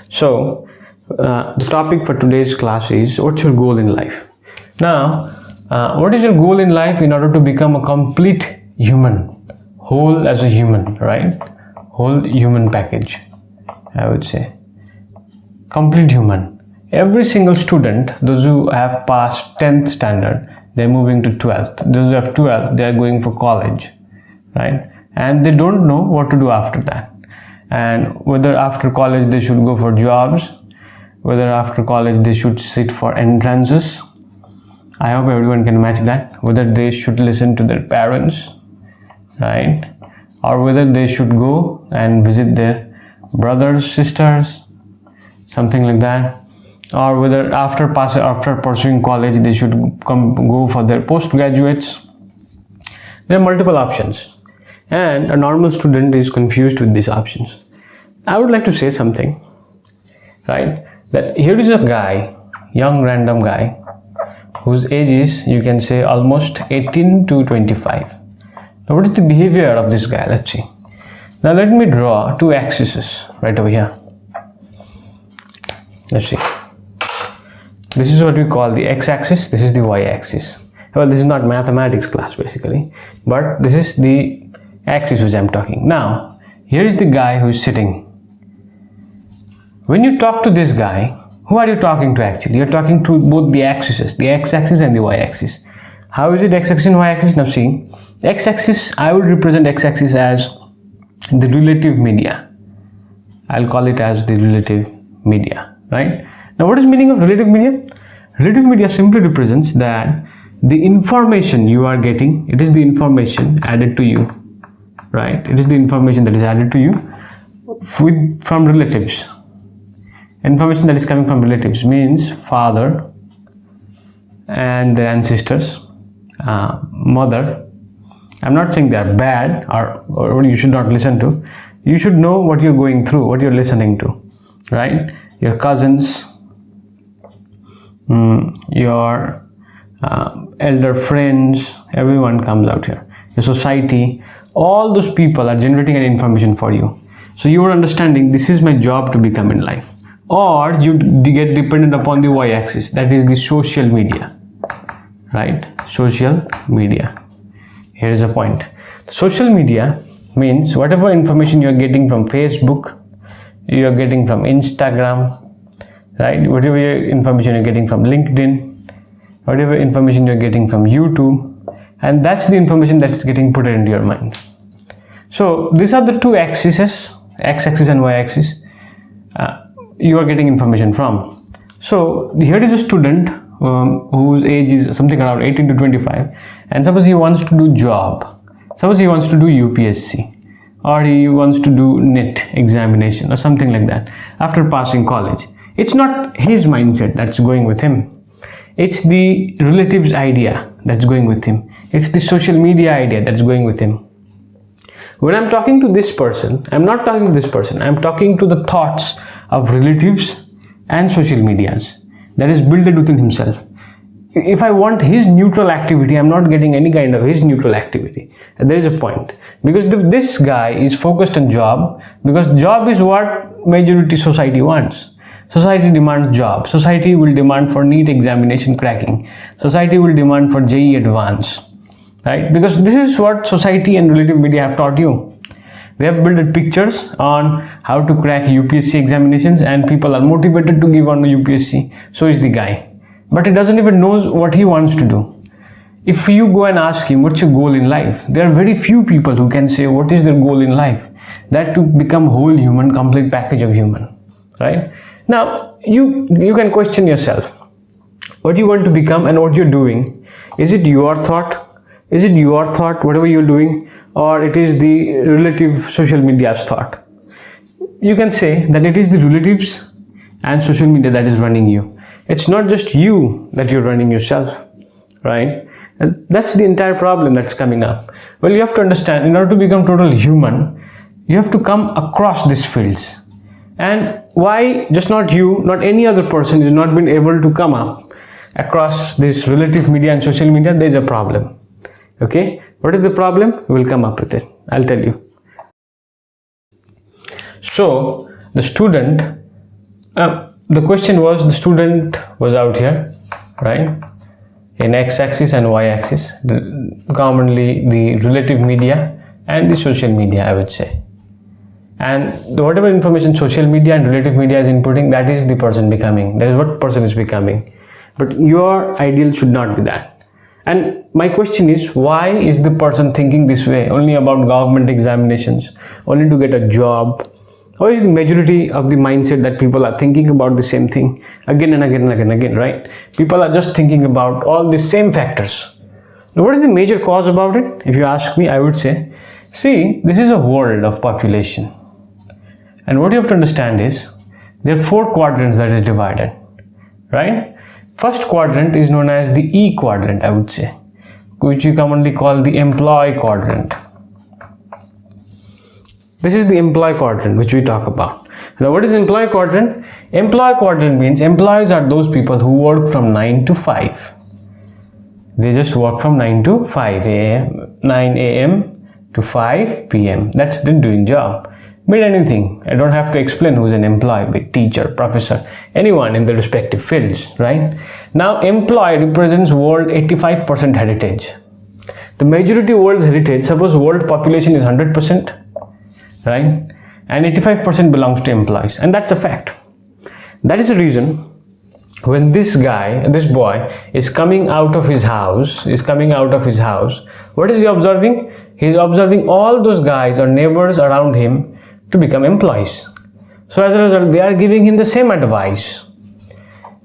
So the topic for today's class is, what's your goal in life? Now, what is your goal in life in order to become a complete human, whole as a human, right? Whole human package, I would say. Complete human. Every single student, those who have passed 10th standard, they're moving to 12th. Those who have 12th, they're going for college, right? And they don't know what to do after that. And whether after college they should go for jobs, whether after college they should sit for entrances. I hope everyone can match that. Whether they should listen to their parents, right? Or whether they should go and visit their brothers, sisters, something like that. Or whether after pursuing college they should go for their postgraduates. There are multiple options, and a normal student is confused with these options. I would like to say something, right? That here is a guy, young random guy, whose age is, you can say, almost 18 to 25. Now what is the behavior of this guy? Let's see. Now let me draw two axes right over here. Let's see. This is what we call the x-axis, this is the y-axis. Well, this is not mathematics class basically, but this is the axis which I'm talking. Now, here is the guy who is sitting. When you talk to this guy, who are you talking to actually? You're talking to both the axes, the x-axis and the y-axis. How is it x-axis and y-axis? Now see, x-axis, I will represent x-axis as the relative media. I'll call it as the relative media, right? Now what is meaning of relative media? Relative media simply represents that the information you are getting, it is the information added to you, right? It is the information that is added to you from relatives. Information that is coming from relatives means father and their ancestors, mother. I'm not saying they are bad or you should not listen to. You should know what you're going through, what you're listening to, right? Your cousins, your elder friends, everyone comes out here. Your society, all those people are generating an information for you. So you are understanding, this is my job to become in life. Or you get dependent upon the y-axis, that is the social media, right? Social media. Here is a point. Social media means whatever information you are getting from Facebook, you are getting from Instagram, right? Whatever information you're getting from LinkedIn, whatever information you're getting from YouTube, and that's the information that's getting put into your mind. So these are the two axes, x-axis and y-axis, you are getting information from. So here is a student whose age is something around 18 to 25, and suppose he wants to do job, suppose he wants to do UPSC, or he wants to do NET examination or something like that after passing college. It's not his mindset that's going with him. It's the relatives idea that's going with him. It's the social media idea that's going with him. When I'm talking to this person, I'm not talking to this person. I'm talking to the thoughts of relatives and social medias that is built within himself. If I want his neutral activity, I'm not getting any kind of his neutral activity. And there is a point. Because this guy is focused on job, because job is what majority society wants. Society demands job. Society will demand for NEET examination cracking. Society will demand for JEE advance, right? Because this is what society and relative media have taught you. They have built pictures on how to crack UPSC examinations, and people are motivated to give on the UPSC. So is the guy. But he doesn't even know what he wants to do. If you go and ask him, what's your goal in life? There are very few people who can say what is their goal in life. That to become whole human, complete package of human, right? Now, you can question yourself. What you want to become and what you're doing. Is it your thought? Is it your thought, whatever you're doing? Or it is the relative social media's thought? You can say that it is the relatives and social media that is running you. It's not just you that you're running yourself, right? And that's the entire problem that's coming up. Well, you have to understand, in order to become total human, you have to come across these fields. And why just not you, not any other person is not been able to come up across this relative media and social media? There is a problem. Okay, what is the problem? We will come up with it. I'll tell you. So the student The question was, the student was out here, right, in x-axis and y-axis, commonly the relative media and the social media, I would say. And whatever information social media and relative media is inputting, that is the person becoming. That is what person is becoming. But your ideal should not be that. And my question is, why is the person thinking this way, only about government examinations, only to get a job? Why is the majority of the mindset that people are thinking about the same thing again and again and again and again, right? People are just thinking about all the same factors. Now, what is the major cause about it? If you ask me, I would say, see, this is a world of population. And what you have to understand is, there are 4 quadrants that is divided, right? First quadrant is known as the E quadrant, I would say, which we commonly call the employee quadrant. This is the employee quadrant which we talk about. Now, what is employee quadrant? Employee quadrant means employees are those people who work from 9 to 5. They just work from 9 to 5 a.m., 9 a.m. to 5 p.m. That's the doing job. Be it anything. I don't have to explain who's an employee, be it teacher, professor, anyone in the respective fields, right? Now, employee represents world 85% heritage. The majority world's heritage, suppose world population is 100%, right? And 85% belongs to employees, and that's a fact. That is the reason when this guy, this boy is coming out of his house, what is he observing? He is observing all those guys or neighbors around him to become employees. So as a result, they are giving him the same advice.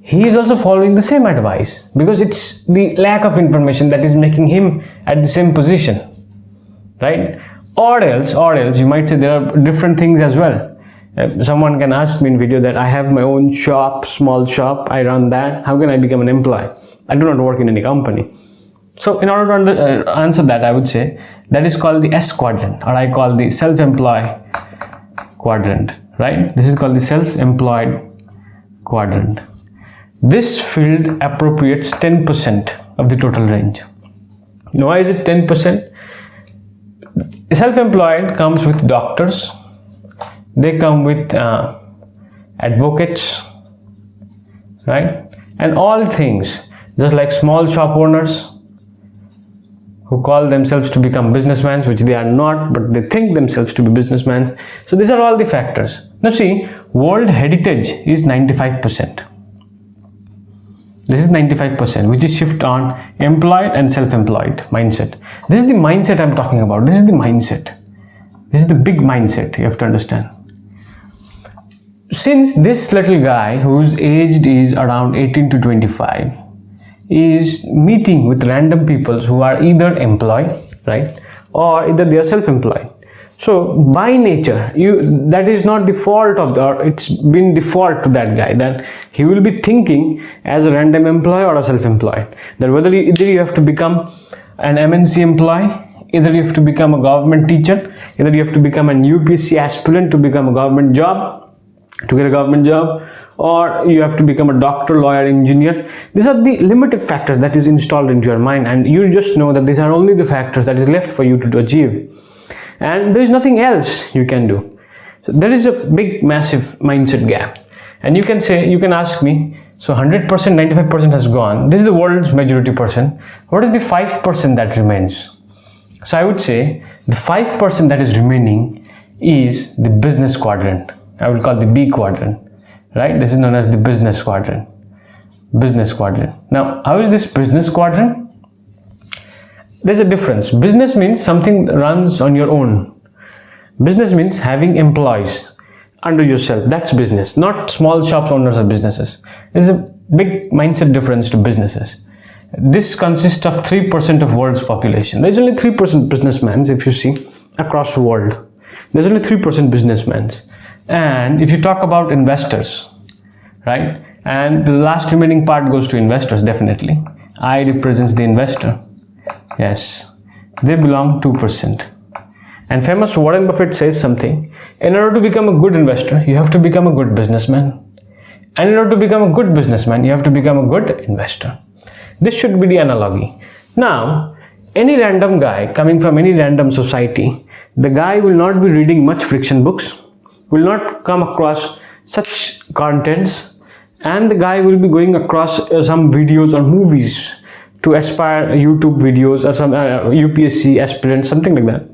He is also following the same advice, because it's the lack of information that is making him at the same position, right? Or else you might say there are different things as well. Someone can ask me in video that I have my own shop, small shop, I run that. How can I become an employee? I do not work in any company. So in order to answer that, I would say that is called the S quadrant, or I call the self-employed quadrant, right? This is called the self-employed quadrant. This field appropriates 10% of the total range. Now, why is it 10%? Self-employed comes with doctors, they come with advocates, right? And all things, just like small shop owners who call themselves to become businessmen, which they are not, but they think themselves to be businessmen. So these are all the factors. Now see, world heritage is 95%. This is 95%, which is shift on employed and self-employed mindset. This is the mindset I'm talking about. This is the mindset. This is the big mindset you have to understand. Since this little guy whose age is around 18 to 25 is meeting with random people who are either employed, right, or either they are self-employed. So by nature, that is not the fault of it's been default to that guy, that he will be thinking as a random employee or a self-employed, that whether either you have to become an MNC employee, either you have to become a government teacher, either you have to become an UPSC aspirant to become a government job, to get a government job, or you have to become a doctor, lawyer, engineer. These are the limited factors that is installed into your mind, and you just know that these are only the factors that is left for you to achieve, and there is nothing else you can do. So there is a big massive mindset gap, and you can say, you can ask me, so 100%, 95% has gone, this is the world's majority person, what is the 5% that remains? So I would say the 5% that is remaining is the business quadrant. I will call the B quadrant, right? This is known as the business quadrant. Business quadrant. Now, how is this business quadrant? There's a difference. Business means something that runs on your own. Business means having employees under yourself. That's business. Not small shops owners or businesses. There's a big mindset difference to businesses. This consists of 3% of world's population. There's only 3% businessmen, if you see, across the world. There's only 3% businessmen. And if you talk about investors, right, and the last remaining part goes to investors, definitely. I represents the investor. Yes, they belong 2%. And famous Warren Buffett says something, in order to become a good investor, you have to become a good businessman. And in order to become a good businessman, you have to become a good investor. This should be the analogy. Now, any random guy coming from any random society, the guy will not be reading much friction books, will not come across such contents, and the guy will be going across some videos or movies to aspire YouTube videos or some UPSC aspirant, something like that,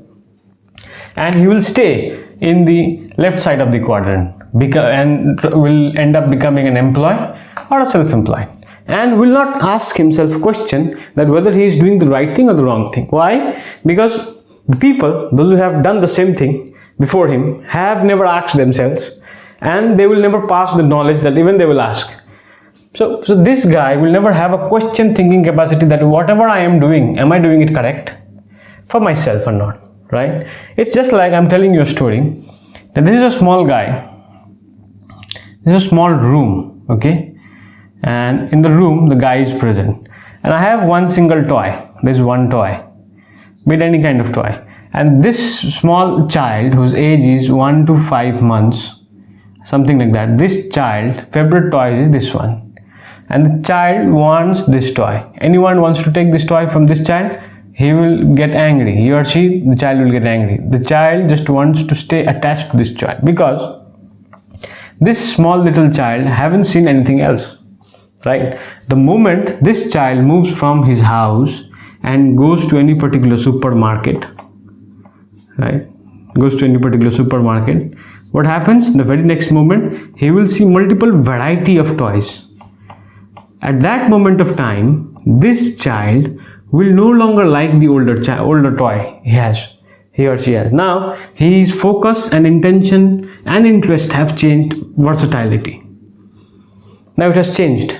and he will stay in the left side of the quadrant and will end up becoming an employee or a self-employed, and will not ask himself question that whether he is doing the right thing or the wrong thing. Why? Because the people, those who have done the same thing before him, have never asked themselves, and they will never pass the knowledge that even they will ask. So this guy will never have a question thinking capacity that whatever I am doing, am I doing it correct for myself or not, right? It's just like I'm telling you a story that this is a small guy, this is a small room, okay, and in the room the guy is present, and I have one single toy. There's one toy, be it any kind of toy, and this small child whose age is 1 to 5 months, something like that, this child favorite toy is this one, and the child wants this toy. Anyone wants to take this toy from this child, he will get angry, he or she, the child will get angry. The child just wants to stay attached to this child because this small little child haven't seen anything else, right? The moment this child moves from his house and goes to any particular supermarket, right, goes to any particular supermarket, what happens? The very next moment he will see multiple variety of toys. At that moment of time, this child will no longer like the older toy he or she has. Now his focus and intention and interest have changed, versatility. Now it has changed.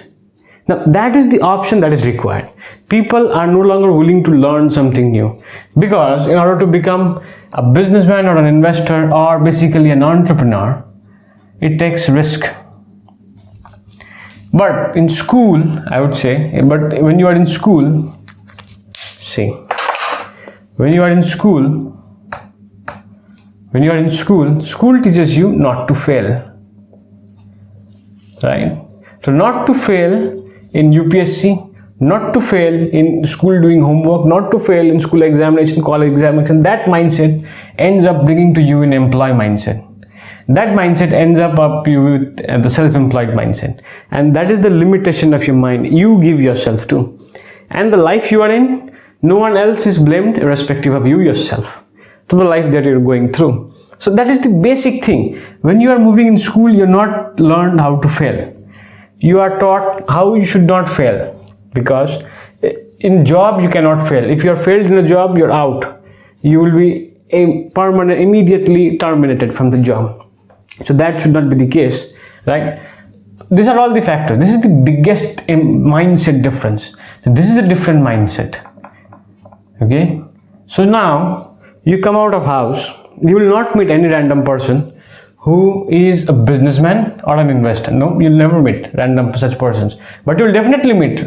Now that is the option that is required. People are no longer willing to learn something new, because in order to become a businessman or an investor or basically an entrepreneur, it takes risk. But in school, I would say, but when you are in school, school teaches you not to fail, right? So not to fail in UPSC, not to fail in school doing homework, not to fail in school examination, college examination, that mindset ends up bringing to you an employee mindset. That mindset ends up you with the self-employed mindset, and that is the limitation of your mind you give yourself to. And the life you are in, no one else is blamed irrespective of you yourself to the life that you're going through. So that is the basic thing. When you are moving in school, you're not learned how to fail. You are taught how you should not fail, because in job you cannot fail. If you are failed in a job, you're out. You will be immediately terminated from the job. So that should not be the case, right? These are all the factors. This is the biggest mindset difference. This is a different mindset. Okay, so now you come out of house, you will not meet any random person who is a businessman or an investor. No, you'll never meet random such persons, but you'll definitely meet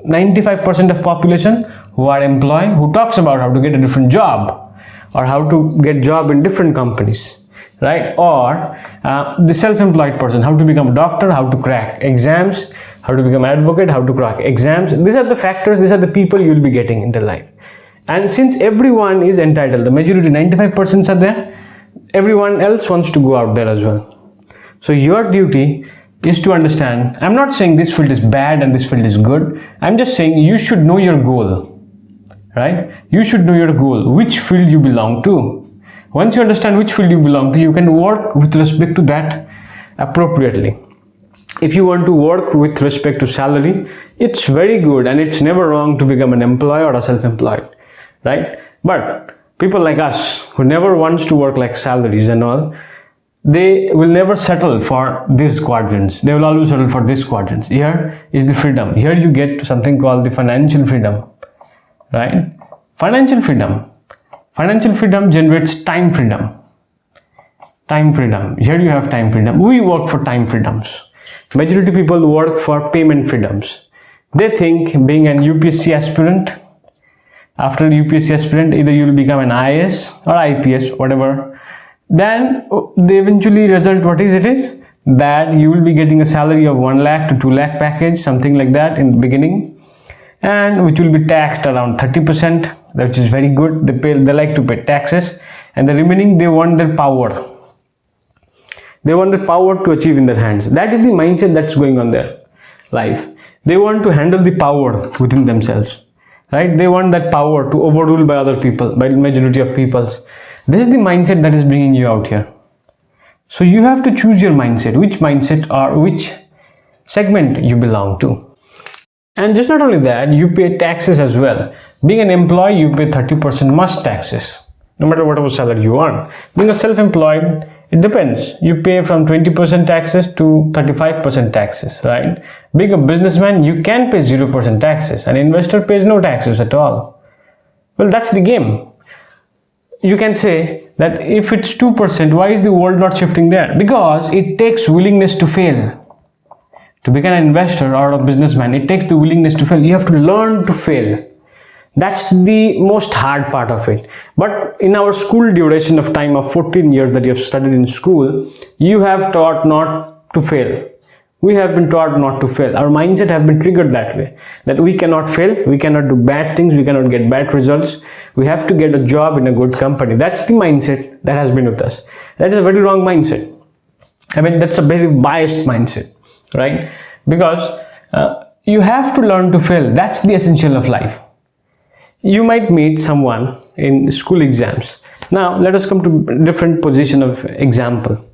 95% of population who are employed, who talks about how to get a different job or how to get job in different companies, right? Or the self-employed person, how to become a doctor, how to crack exams, how to become an advocate, how to crack exams. These are the factors, these are the people you'll be getting in their life. And since everyone is entitled, the majority 95% are there, everyone else wants to go out there as well. So your duty is to understand, I'm not saying this field is bad and this field is good, I'm just saying you should know your goal, right? You should know your goal, which field you belong to. Once you understand which field you belong to, you can work with respect to that appropriately. If you want to work with respect to salary, it's very good and it's never wrong to become an employee or a self-employed, right? But people like us who never wants to work like salaries and all, they will never settle for these quadrants. They will always settle for these quadrants. Here is the freedom. Here you get something called the financial freedom, right? Financial freedom. Financial freedom generates time freedom. Time freedom. Here you have time freedom. We work for time freedoms. Majority people work for payment freedoms. They think being an UPSC aspirant, after UPSC aspirant, either you will become an IAS or IPS, whatever. Then they eventually result, what is it? That you will be getting a salary of 1 lakh to 2 lakh package, something like that in the beginning, and which will be taxed around 30%, which is very good. They like to pay taxes, and the remaining they want their power. They want the power to achieve in their hands. That is the mindset that's going on their life. They want to handle the power within themselves, right? They want that power to overrule by other people, by the majority of peoples. This is the mindset that is bringing you out here. So you have to choose your mindset, which mindset or which segment you belong to. And just not only that, you pay taxes as well. Being an employee, you pay 30% must taxes, no matter whatever salary you earn. Being a self-employed, it depends. You pay from 20% taxes to 35% taxes, right? Being a businessman, you can pay 0% taxes. An investor pays no taxes at all. Well, that's the game. You can say that if it's 2%, why is the world not shifting there? Because it takes willingness to fail. To become an investor or a businessman, it takes the willingness to fail. You have to learn to fail. That's the most hard part of it. But in our school duration of time of 14 years that you have studied in school, you have taught not to fail. We have been taught not to fail. Our mindset have been triggered that way. That we cannot fail, we cannot do bad things, we cannot get bad results. We have to get a job in a good company. That's the mindset that has been with us. That is a very wrong mindset. I mean, that's a very biased mindset, right? Because you have to learn to fail. That's the essential of life. You might meet someone in school exams. Now let us come to different position of example.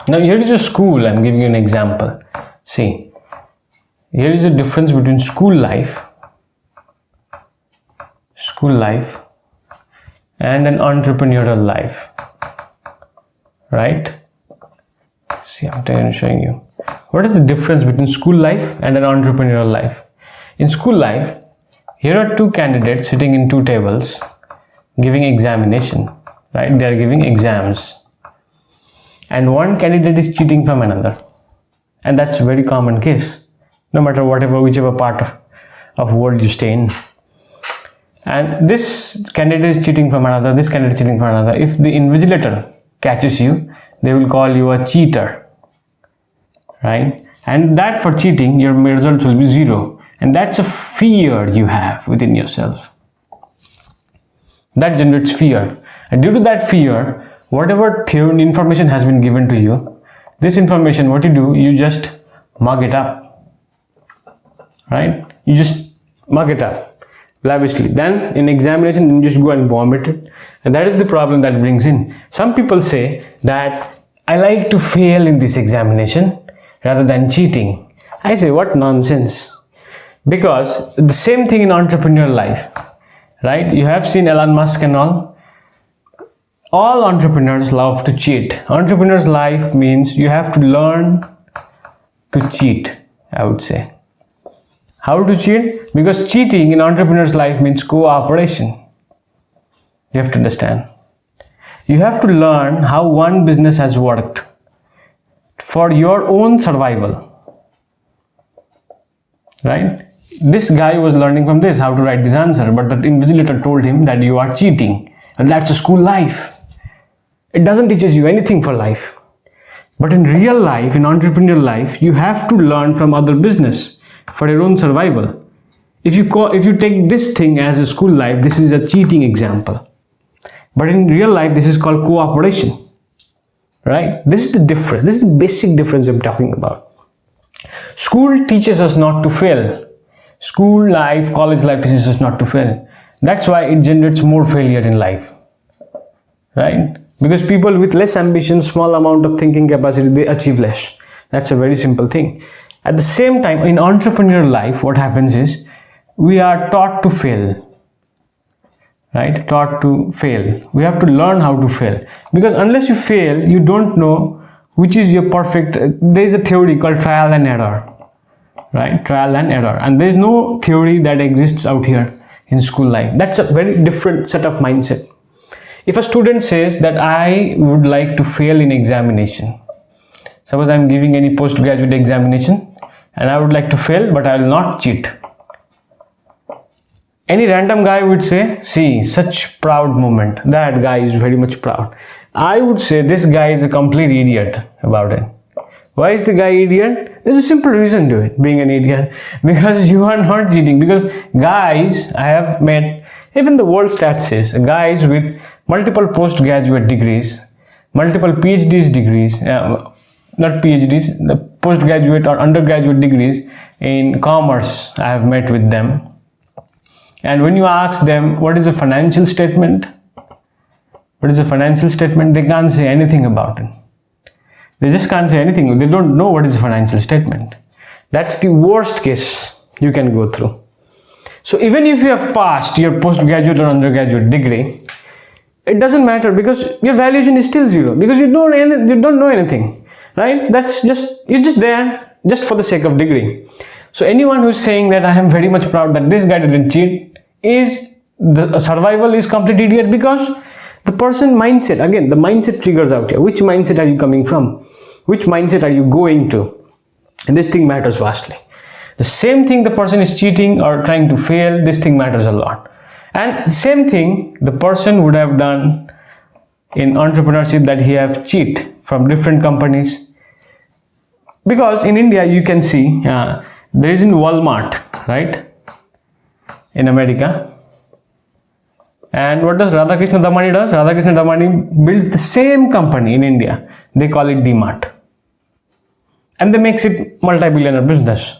Now here is a school. I'm giving you an example. See, here is the difference between school life and an entrepreneurial life, right? See, I'm showing you. What is the difference between school life and an entrepreneurial life? In school life, here are two candidates sitting in two tables giving examination, right? They are giving exams. And one candidate is cheating from another. And that's a very common case, no matter whichever part of world you stay in. And this candidate is cheating from another, this candidate is cheating from another. If the invigilator catches you, they will call you a cheater, right? And that for cheating, your results will be 0. And that's a fear you have within yourself. That generates fear. And due to that fear, whatever theory information has been given to you, this information, what you do, you just mug it up, right? You just mug it up lavishly. Then in examination, you just go and vomit it. And that is the problem that brings in. Some people say that I like to fail in this examination rather than cheating. I say, what nonsense. Because the same thing in entrepreneurial life, right? You have seen Elon Musk and all. All entrepreneurs love to cheat. Entrepreneur's life means you have to learn to cheat, I would say. How to cheat? Because cheating in entrepreneur's life means cooperation. You have to understand. You have to learn how one business has worked for your own survival, right? This guy was learning from this, how to write this answer, but the invigilator told him that you are cheating. And that's a school life. It doesn't teach you anything for life. But in real life, in entrepreneurial life, you have to learn from other business for your own survival. If you take this thing as a school life, this is a cheating example. But in real life, this is called cooperation, right? This is the difference. This is the basic difference I'm talking about. School teaches us not to fail. School life, college life teaches us not to fail. That's why it generates more failure in life, right? Because people with less ambition, small amount of thinking capacity, they achieve less. That's a very simple thing. At the same time, in entrepreneurial life, what happens is we are taught to fail, right? Taught to fail. We have to learn how to fail. Because unless you fail, you don't know which is your perfect. There is a theory called trial and error, right? Trial and error. And there is no theory that exists out here in school life. That's a very different set of mindset. If a student says that I would like to fail in examination, suppose I am giving any postgraduate examination and I would like to fail, but I will not cheat. Any random guy would say, see, such proud moment, that guy is very much proud. I would say this guy is a complete idiot about it. Why is the guy idiot? There's a simple reason to it, being an idiot. Because you are not cheating. Because guys, I have met, even the world stats says, guys with multiple postgraduate degrees, multiple PhDs degrees, not PhDs, the postgraduate or undergraduate degrees in commerce, I have met with them. And when you ask them, what is a financial statement? What is a financial statement? They can't say anything about it. They just can't say anything. They don't know what is a financial statement. That's the worst case you can go through. So even if you have passed your postgraduate or undergraduate degree, it doesn't matter because your valuation is still zero because you don't know anything, right? That's just, you're just there just for the sake of degree. So anyone who's saying that I am very much proud that this guy didn't cheat is the survival is complete idiot, because the person mindset, again, the mindset triggers out here. Which mindset are you coming from? Which mindset are you going to? And this thing matters vastly. The same thing the person is cheating or trying to fail, this thing matters a lot. And the same thing the person would have done in entrepreneurship, that he have cheat from different companies. Because in India, you can see, there is in Walmart, right? In America. And what does Radhakrishna Damani does? Radhakrishna Damani builds the same company in India. They call it D-Mart. And they makes it multi-billionaire business.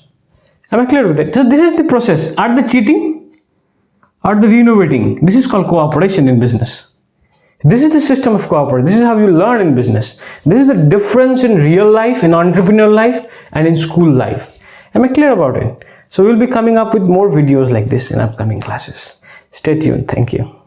Am I clear with it? So this is the process. Are they cheating? Are they renovating? This is called cooperation in business. This is the system of cooperation. This is how you learn in business. This is the difference in real life, in entrepreneurial life, and in school life. Am I clear about it? So we'll be coming up with more videos like this in upcoming classes. Stay tuned. Thank you.